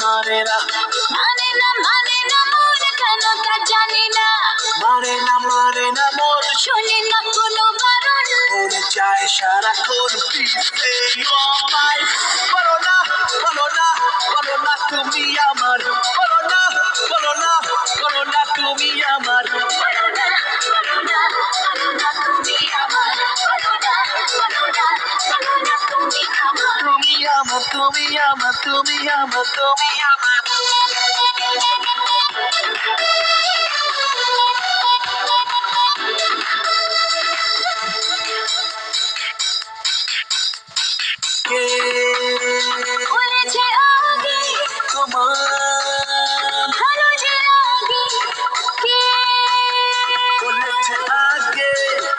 মন মানে না মন কেন তা জানি না মানে না মন শুনি না কোনো বারণ মনে চায় সারাক্ষণ please say you are mine বলো না তুমি আমার বলো না তুমি আমার বলো না তুমি আমার বলো না তুমি আমার তুমি আমার কে বলেছে আগে তোমার ভালো যে লাগে কে বলেছে আগে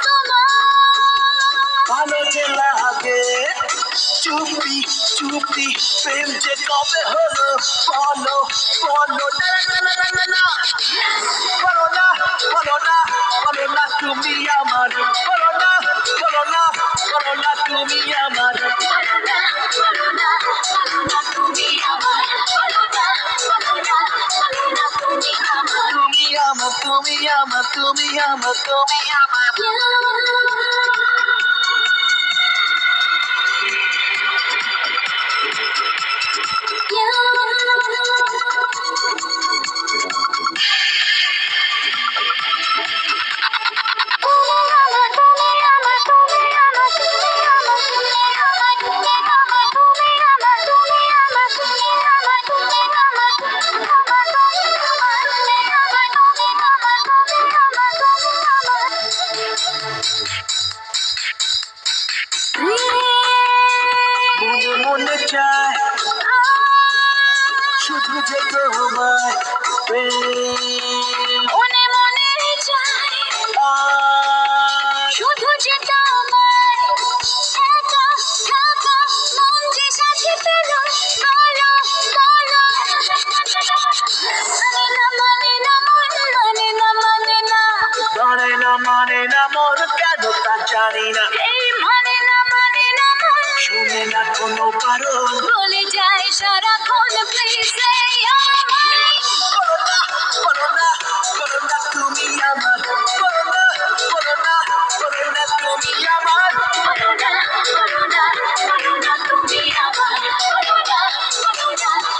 তোমার ভালো যে লাগে চুপি প্রেম যে কবে হলো বলো না বলো না তুমি আমার বলো না তুমি আমার তুমি আমার মনে চায় শুধু যে তোমায় মনে চায় শুধু যে তোমায় একা থাকা মন যে সাথে পেল বলো মানে না মন কেন তা জানি না এই মানে না মন শুনে না কোনো কারণ বলে যায় সারাক্ষণ প্লিজ বলো না তুমি আমার বলো না তুমি আমার বলো না তুমি আমার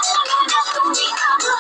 বলো না তুমি আমার